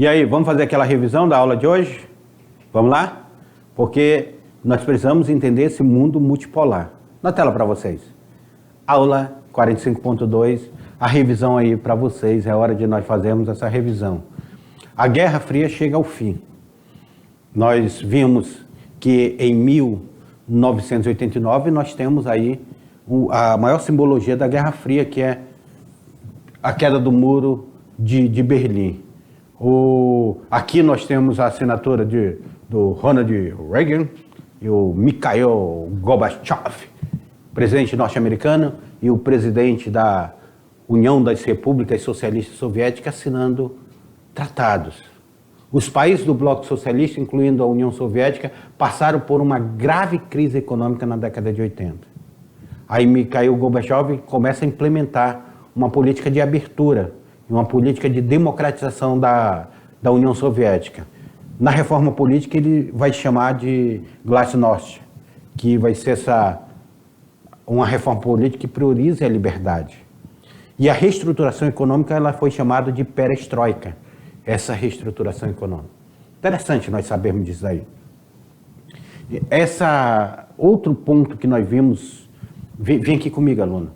E aí, vamos fazer aquela revisão da aula de hoje? Vamos lá? Porque nós precisamos entender esse mundo multipolar. Na tela para vocês. Aula 45.2, a revisão aí para vocês, é hora de nós fazermos essa revisão. A Guerra Fria chega ao fim. Nós vimos que em 1989 nós temos aí a maior simbologia da Guerra Fria, que é a queda do muro de Berlim. Aqui nós temos a assinatura do Ronald Reagan e o Mikhail Gorbachev, presidente norte-americano, e o presidente da União das Repúblicas Socialistas Soviéticas assinando tratados. Os países do bloco socialista, incluindo a União Soviética, passaram por uma grave crise econômica na década de 80. Aí Mikhail Gorbachev começa a implementar uma política de abertura, uma política de democratização da União Soviética. Na reforma política ele vai chamar de Glasnost, que vai ser uma reforma política que priorize a liberdade. E a reestruturação econômica ela foi chamada de perestroika, essa reestruturação econômica. Interessante nós sabermos disso aí. Outro ponto que nós vimos, vem aqui comigo, aluno,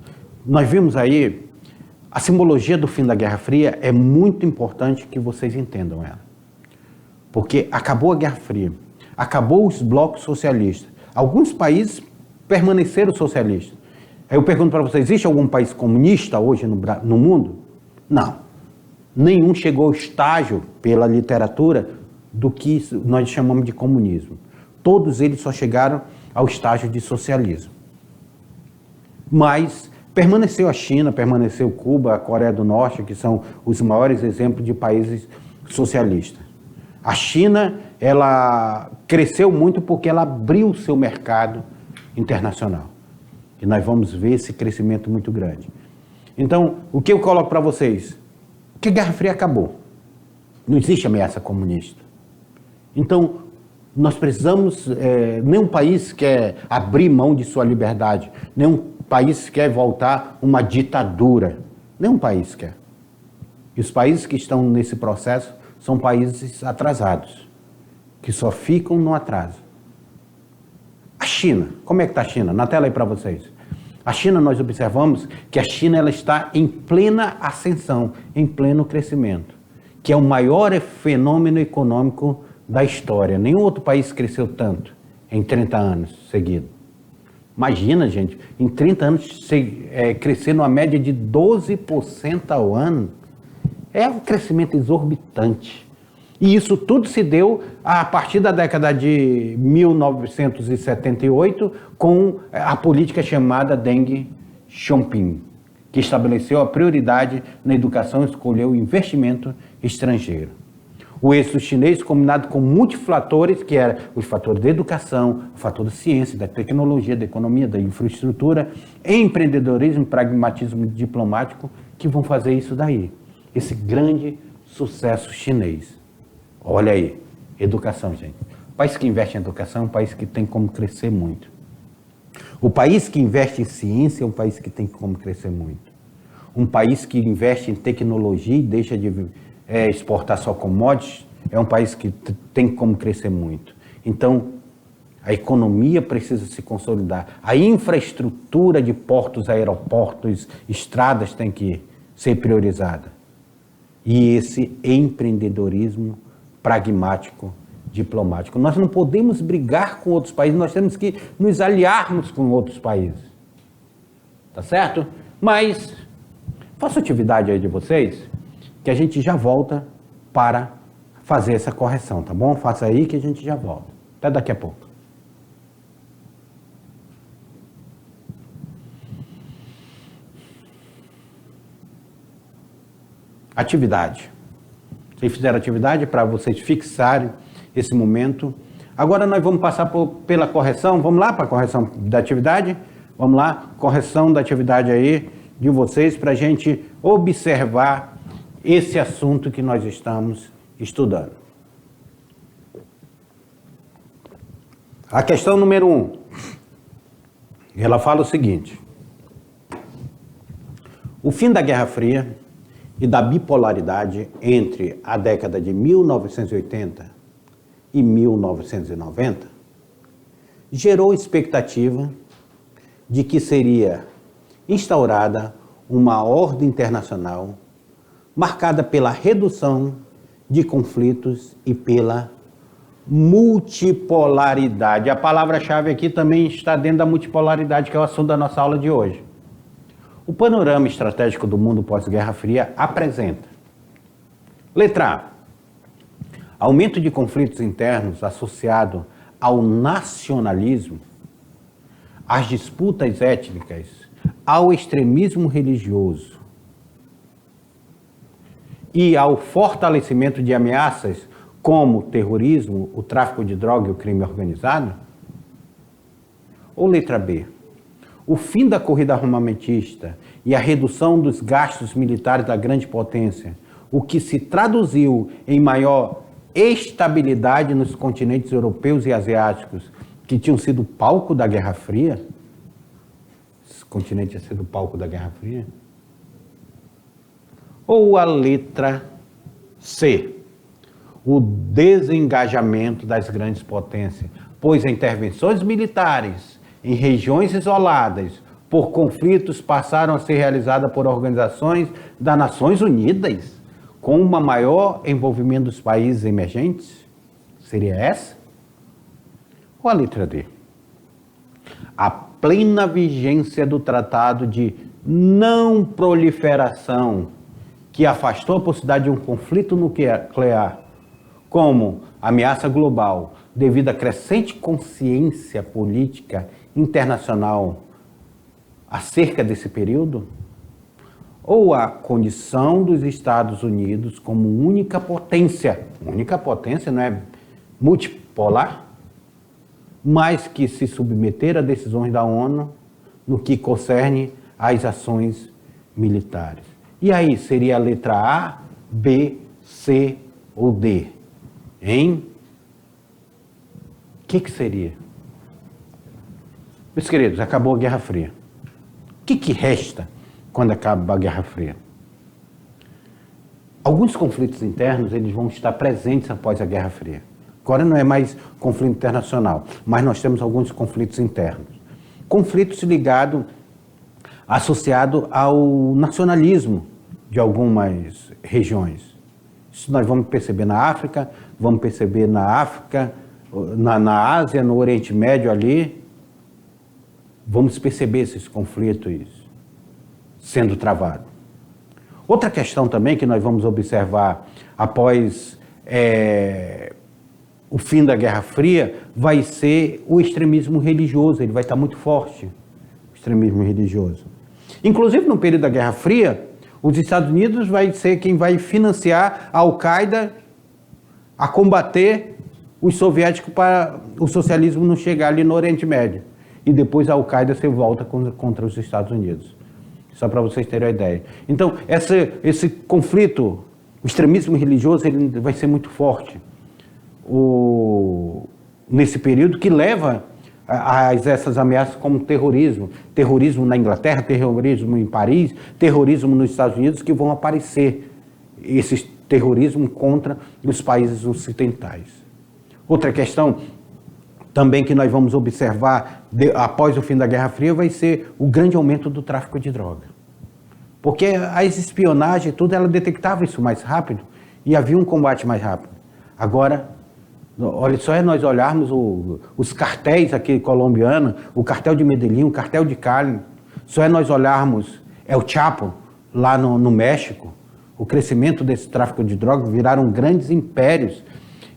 nós vimos aí, a simbologia do fim da Guerra Fria é muito importante que vocês entendam ela. Porque acabou a Guerra Fria, acabou os blocos socialistas, alguns países permaneceram socialistas. Aí eu pergunto para vocês, existe algum país comunista hoje no mundo? Não. Nenhum chegou ao estágio, pela literatura, do que nós chamamos de comunismo. Todos eles só chegaram ao estágio de socialismo. Mas permaneceu a China, permaneceu Cuba, a Coreia do Norte, que são os maiores exemplos de países socialistas. A China, ela cresceu muito porque ela abriu o seu mercado internacional. E nós vamos ver esse crescimento muito grande. Então, o que eu coloco para vocês? Que a Guerra Fria acabou. Não existe ameaça comunista. Então, nós precisamos, nenhum país quer abrir mão de sua liberdade, nenhum país quer voltar uma ditadura, nenhum país quer. E os países que estão nesse processo são países atrasados, que só ficam no atraso. A China, como é que está a China? Na tela aí para vocês. A China, nós observamos que a China ela está em plena ascensão, em pleno crescimento, que é o maior fenômeno econômico da história. Nenhum outro país cresceu tanto em 30 anos seguidos. Imagina, gente, em 30 anos crescer numa média de 12% ao ano. É um crescimento exorbitante. E isso tudo se deu a partir da década de 1978 com a política chamada Deng Xiaoping, que estabeleceu a prioridade na educação e escolheu o investimento estrangeiro. O êxito chinês, combinado com multifatores, que eram os fatores da educação, o fator da ciência, da tecnologia, da economia, da infraestrutura, empreendedorismo, pragmatismo diplomático, que vão fazer isso daí. Esse grande sucesso chinês. Olha aí, educação, gente. O país que investe em educação é um país que tem como crescer muito. O país que investe em ciência é um país que tem como crescer muito. Um país que investe em tecnologia e deixa de exportar só commodities é um país que tem como crescer muito. Então, a economia precisa se consolidar. A infraestrutura de portos, aeroportos, estradas tem que ser priorizada. E esse empreendedorismo pragmático, diplomático. Nós não podemos brigar com outros países, nós temos que nos aliarmos com outros países. Tá certo? Mas, faça atividade aí de vocês, que a gente já volta para fazer essa correção, tá bom? Faça aí que a gente já volta. Até daqui a pouco. Atividade. Vocês fizeram atividade para vocês fixarem esse momento. Agora nós vamos passar pela correção. Vamos lá para a correção da atividade? Vamos lá, correção da atividade aí de vocês para a gente observar esse assunto que nós estamos estudando. A questão número 1. Ela fala o seguinte: o fim da Guerra Fria e da bipolaridade entre a década de 1980 e 1990 gerou expectativa de que seria instaurada uma ordem internacional marcada pela redução de conflitos e pela multipolaridade. A palavra-chave aqui também está dentro da multipolaridade, que é o assunto da nossa aula de hoje. O panorama estratégico do mundo pós-Guerra Fria apresenta: letra A, aumento de conflitos internos associado ao nacionalismo, às disputas étnicas, ao extremismo religioso e ao fortalecimento de ameaças como o terrorismo, o tráfico de droga e o crime organizado? Ou letra B, o fim da corrida armamentista e a redução dos gastos militares da grande potência, o que se traduziu em maior estabilidade nos continentes europeus e asiáticos, que tinham sido palco da Guerra Fria? Esse continente tinha sido palco da Guerra Fria? Ou a letra C, o desengajamento das grandes potências, pois intervenções militares em regiões isoladas por conflitos passaram a ser realizadas por organizações das Nações Unidas, com um maior envolvimento dos países emergentes? Seria essa? Ou a letra D? A plena vigência do Tratado de Não Proliferação, que afastou a possibilidade de um conflito nuclear como ameaça global devido à crescente consciência política internacional acerca desse período? Ou a condição dos Estados Unidos como única potência não é multipolar, mas que se submeter a decisões da ONU no que concerne às ações militares? E aí, seria a letra A, B, C ou D? Hein? O que seria? Meus queridos, acabou a Guerra Fria. O que resta quando acaba a Guerra Fria? Alguns conflitos internos eles vão estar presentes após a Guerra Fria. Agora não é mais conflito internacional, mas nós temos alguns conflitos internos. Conflitos ligados, associados ao nacionalismo de algumas regiões. Isso nós vamos perceber na África, vamos perceber na Ásia, no Oriente Médio ali. Vamos perceber esses conflitos sendo travados. Outra questão também que nós vamos observar após o fim da Guerra Fria vai ser o extremismo religioso. Ele vai estar muito forte, o extremismo religioso. Inclusive, no período da Guerra Fria, os Estados Unidos vai ser quem vai financiar a Al-Qaeda a combater os soviéticos para o socialismo não chegar ali no Oriente Médio. E depois a Al-Qaeda se volta contra os Estados Unidos. Só para vocês terem uma ideia. Então, esse conflito, o extremismo religioso, ele vai ser muito forte nesse período, que leva a essas ameaças como terrorismo. Terrorismo na Inglaterra, terrorismo em Paris, terrorismo nos Estados Unidos, que vão aparecer. Esse terrorismo contra os países ocidentais. Outra questão também que nós vamos observar após o fim da Guerra Fria vai ser o grande aumento do tráfico de droga. Porque as espionagens, tudo, ela detectava isso mais rápido e havia um combate mais rápido. Agora, olha, só é nós olharmos os cartéis aqui colombianos, o cartel de Medellín, o cartel de Cali, só é nós olharmos El Chapo, lá no México, o crescimento desse tráfico de droga, viraram grandes impérios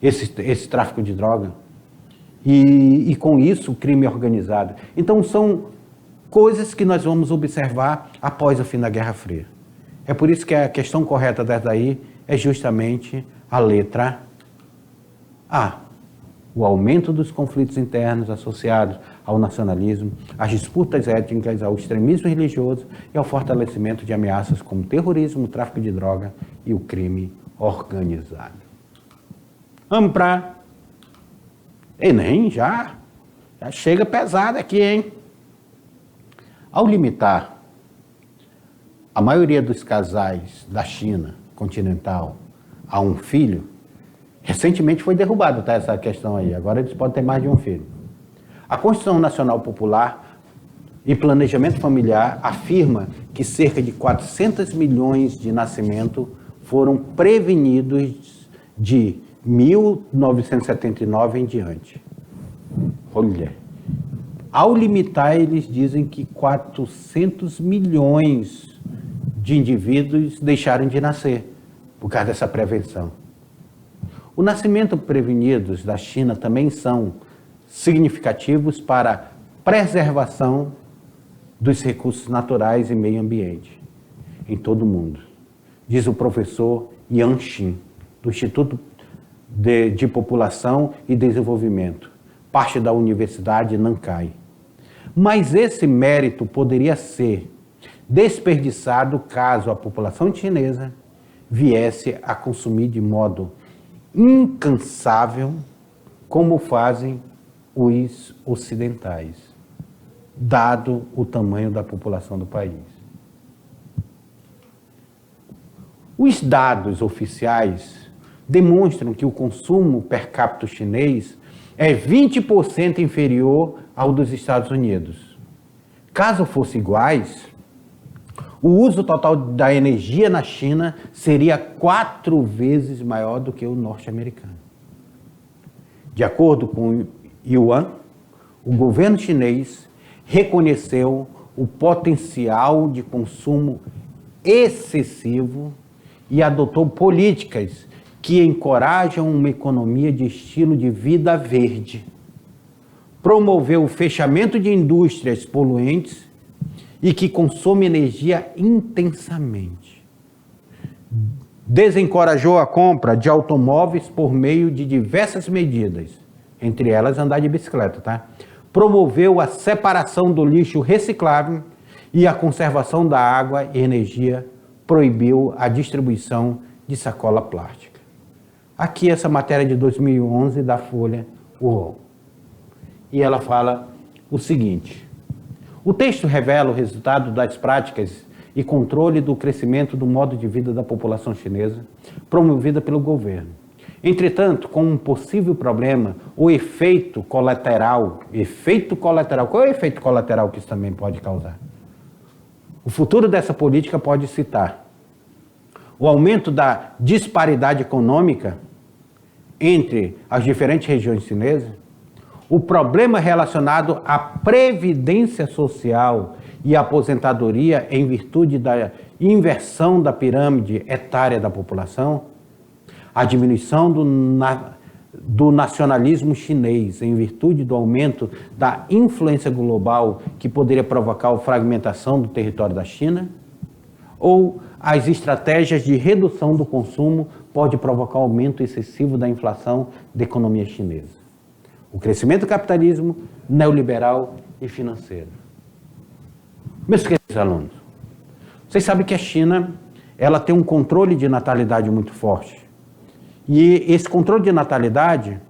esse tráfico de droga. E com isso, o crime organizado. Então, são coisas que nós vamos observar após o fim da Guerra Fria. É por isso que a questão correta dessa daí é justamente a letra A. O aumento dos conflitos internos associados ao nacionalismo, às disputas étnicas, ao extremismo religioso e ao fortalecimento de ameaças como terrorismo, tráfico de droga e o crime organizado. Vamos para Enem, já chega pesado aqui, hein? Ao limitar a maioria dos casais da China continental a um filho, recentemente foi derrubado, tá, essa questão aí. Agora eles podem ter mais de um filho. A Constituição Nacional Popular e Planejamento Familiar afirma que cerca de 400 milhões de nascimentos foram prevenidos de 1979 em diante. Olha, ao limitar, eles dizem que 400 milhões de indivíduos deixaram de nascer por causa dessa prevenção. O nascimento prevenidos da China também são significativos para a preservação dos recursos naturais e meio ambiente em todo o mundo, diz o professor Yang Xin, do Instituto de População e Desenvolvimento, parte da Universidade Nankai. Mas esse mérito poderia ser desperdiçado caso a população chinesa viesse a consumir de modo incansável, como fazem os ocidentais, dado o tamanho da população do país. Os dados oficiais demonstram que o consumo per capita chinês é 20% inferior ao dos Estados Unidos. Caso fossem iguais, o uso total da energia na China seria 4 vezes maior do que o norte-americano. De acordo com Yuan, o governo chinês reconheceu o potencial de consumo excessivo e adotou políticas que encorajam uma economia de estilo de vida verde. Promoveu o fechamento de indústrias poluentes e que consomem energia intensamente. Desencorajou a compra de automóveis por meio de diversas medidas, entre elas andar de bicicleta, tá? Promoveu a separação do lixo reciclável e a conservação da água e energia, proibiu a distribuição de sacola plástica. Aqui essa matéria de 2011 da Folha UOL. E ela fala o seguinte: o texto revela o resultado das práticas e controle do crescimento do modo de vida da população chinesa, promovida pelo governo. Entretanto, com um possível problema, o efeito colateral. Qual é o efeito colateral que isso também pode causar? O futuro dessa política pode citar o aumento da disparidade econômica entre as diferentes regiões chinesas, o problema relacionado à previdência social e aposentadoria em virtude da inversão da pirâmide etária da população, a diminuição do nacionalismo chinês em virtude do aumento da influência global que poderia provocar a fragmentação do território da China, ou as estratégias de redução do consumo pode provocar aumento excessivo da inflação da economia chinesa. O crescimento do capitalismo neoliberal e financeiro. Meus queridos alunos, vocês sabem que a China ela tem um controle de natalidade muito forte. E esse controle de natalidade,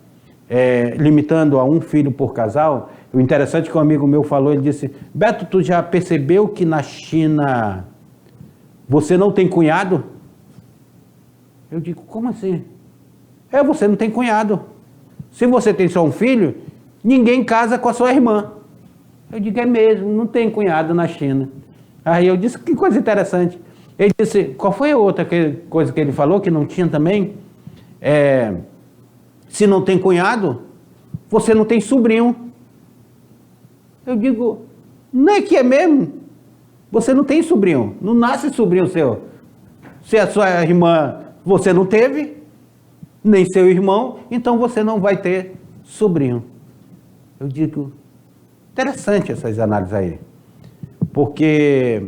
limitando a um filho por casal, o interessante é que um amigo meu falou, ele disse: Beto, tu já percebeu que na China você não tem cunhado? Eu digo, como assim? Você não tem cunhado. Se você tem só um filho, ninguém casa com a sua irmã. Eu digo, é mesmo, não tem cunhado na China. Aí eu disse, que coisa interessante. Ele disse, qual foi a outra coisa que ele falou, que não tinha também? Se não tem cunhado, você não tem sobrinho. Eu digo, não é que é mesmo? Você não tem sobrinho, não nasce sobrinho seu. Se a sua irmã você não teve, nem seu irmão, então você não vai ter sobrinho. Eu digo, interessante essas análises aí, porque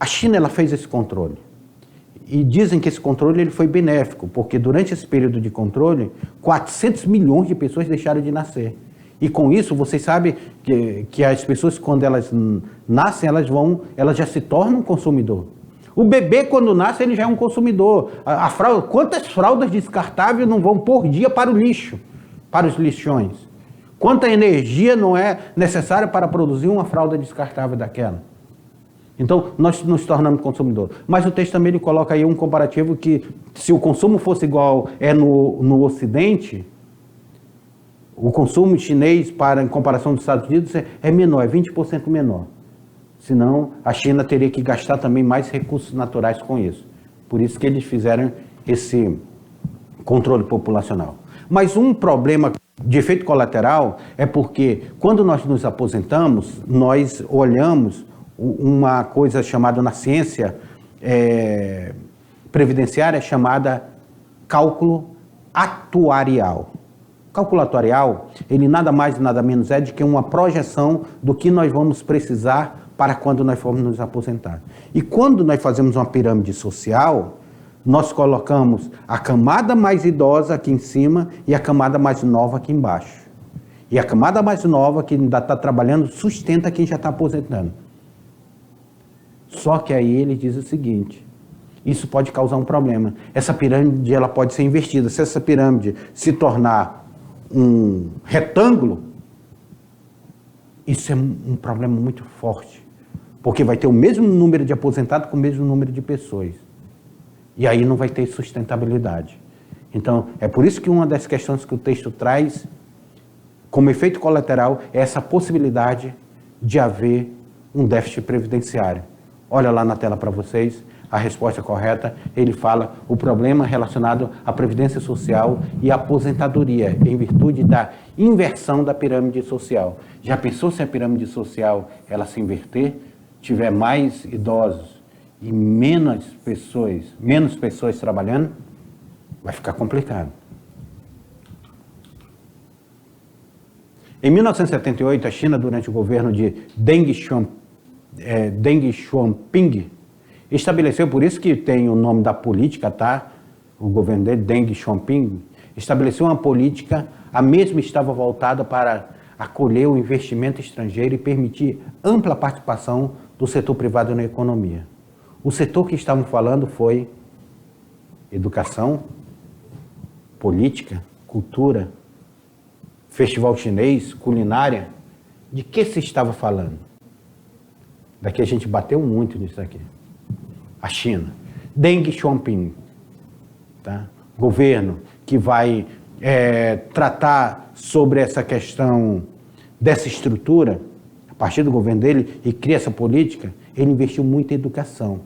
a China ela fez esse controle. E dizem que esse controle ele foi benéfico, porque durante esse período de controle, 400 milhões de pessoas deixaram de nascer. E com isso, vocês sabem que as pessoas, quando elas nascem, elas já se tornam um consumidor. O bebê, quando nasce, ele já é um consumidor. Quantas fraldas descartáveis não vão por dia para o lixo, para os lixões? Quanta energia não é necessária para produzir uma fralda descartável daquela? Então, nós nos tornamos consumidor. Mas o texto também ele coloca aí um comparativo que, se o consumo fosse igual no Ocidente, o consumo chinês, em comparação dos Estados Unidos, é menor, é 20% menor. Senão, a China teria que gastar também mais recursos naturais com isso. Por isso que eles fizeram esse controle populacional. Mas um problema de efeito colateral é porque, quando nós nos aposentamos, nós olhamos uma coisa chamada na ciência previdenciária, chamada cálculo atuarial. O cálculo atuarial, ele nada mais nada menos é do que uma projeção do que nós vamos precisar para quando nós formos nos aposentar. E quando nós fazemos uma pirâmide social, nós colocamos a camada mais idosa aqui em cima e a camada mais nova aqui embaixo. E a camada mais nova, que ainda está trabalhando, sustenta quem já está aposentando. Só que aí ele diz o seguinte: isso pode causar um problema. Essa pirâmide ela pode ser invertida. Se essa pirâmide se tornar um retângulo, isso é um problema muito forte. Porque vai ter o mesmo número de aposentados com o mesmo número de pessoas. E aí não vai ter sustentabilidade. Então, é por isso que uma das questões que o texto traz como efeito colateral é essa possibilidade de haver um déficit previdenciário. Olha lá na tela para vocês a resposta correta. Ele fala o problema relacionado à previdência social e à aposentadoria, em virtude da inversão da pirâmide social. Já pensou se a pirâmide social ela se inverter, tiver mais idosos e menos pessoas trabalhando? Vai ficar complicado. Em 1978, a China, durante o governo de Deng Xiaoping, estabeleceu, por isso que tem o nome da política, tá? O governo dele, Deng Xiaoping, estabeleceu uma política, a mesma estava voltada para acolher o investimento estrangeiro e permitir ampla participação do setor privado na economia. O setor que estavam falando foi educação, política, cultura, festival chinês, culinária. De que se estava falando? Daqui a gente bateu muito nisso aqui. A China. Deng Xiaoping, tá? Governo que vai tratar sobre essa questão dessa estrutura, a partir do governo dele, e cria essa política. Ele investiu muito em educação.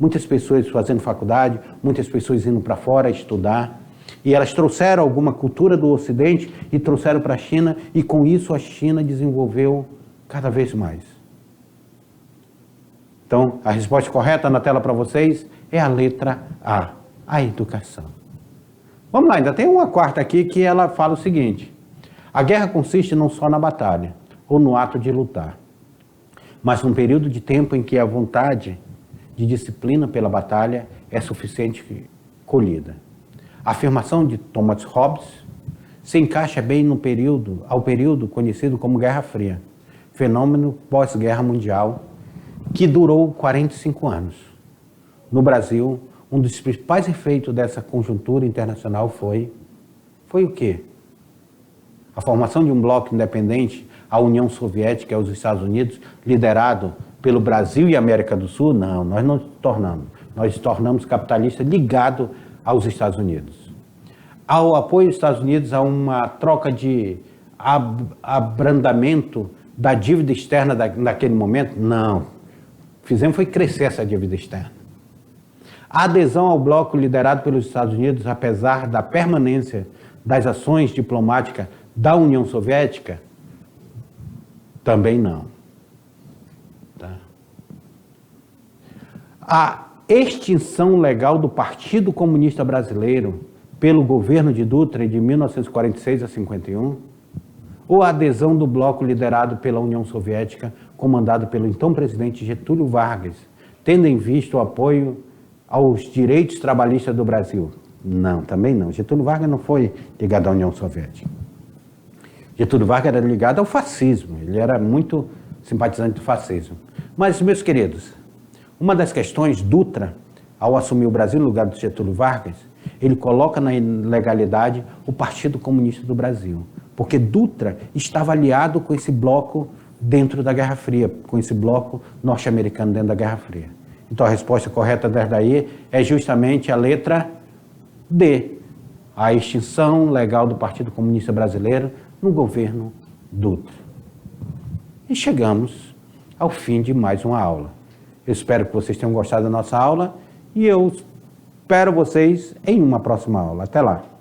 Muitas pessoas fazendo faculdade, muitas pessoas indo para fora estudar. E elas trouxeram alguma cultura do Ocidente e trouxeram para a China, e com isso a China desenvolveu cada vez mais. Então, a resposta correta na tela para vocês é a letra a educação. Vamos lá, ainda tem uma quarta aqui que ela fala o seguinte: a guerra consiste não só na batalha ou no ato de lutar, mas num período de tempo em que a vontade de disciplina pela batalha é suficiente colhida. A afirmação de Thomas Hobbes se encaixa bem ao período conhecido como Guerra Fria, fenômeno pós-guerra mundial que durou 45 anos. No Brasil, um dos principais efeitos dessa conjuntura internacional foi o quê? A formação de um bloco independente, a União Soviética e os Estados Unidos, liderado pelo Brasil e América do Sul. Não, nós não tornamos. Nós tornamos capitalista ligado aos Estados Unidos. Ao apoio dos Estados Unidos a uma troca de abrandamento da dívida externa naquele momento? Não. Fizemos foi crescer essa dívida externa. A adesão ao bloco liderado pelos Estados Unidos, apesar da permanência das ações diplomáticas da União Soviética, também não. Tá? A extinção legal do Partido Comunista Brasileiro pelo governo de Dutra de 1946 a 51, ou a adesão do bloco liderado pela União Soviética, comandado pelo então presidente Getúlio Vargas, tendo em vista o apoio aos direitos trabalhistas do Brasil? Não, também não. Getúlio Vargas não foi ligado à União Soviética. Getúlio Vargas era ligado ao fascismo, ele era muito simpatizante do fascismo. Mas, meus queridos, uma das questões, Dutra, ao assumir o Brasil no lugar do Getúlio Vargas, ele coloca na ilegalidade o Partido Comunista do Brasil, porque Dutra estava aliado com esse bloco dentro da Guerra Fria, com esse bloco norte-americano dentro da Guerra Fria. Então a resposta correta dessa daí é justamente a letra D, a extinção legal do Partido Comunista Brasileiro no governo Dutra. E chegamos ao fim de mais uma aula. Eu espero que vocês tenham gostado da nossa aula e eu espero vocês em uma próxima aula. Até lá!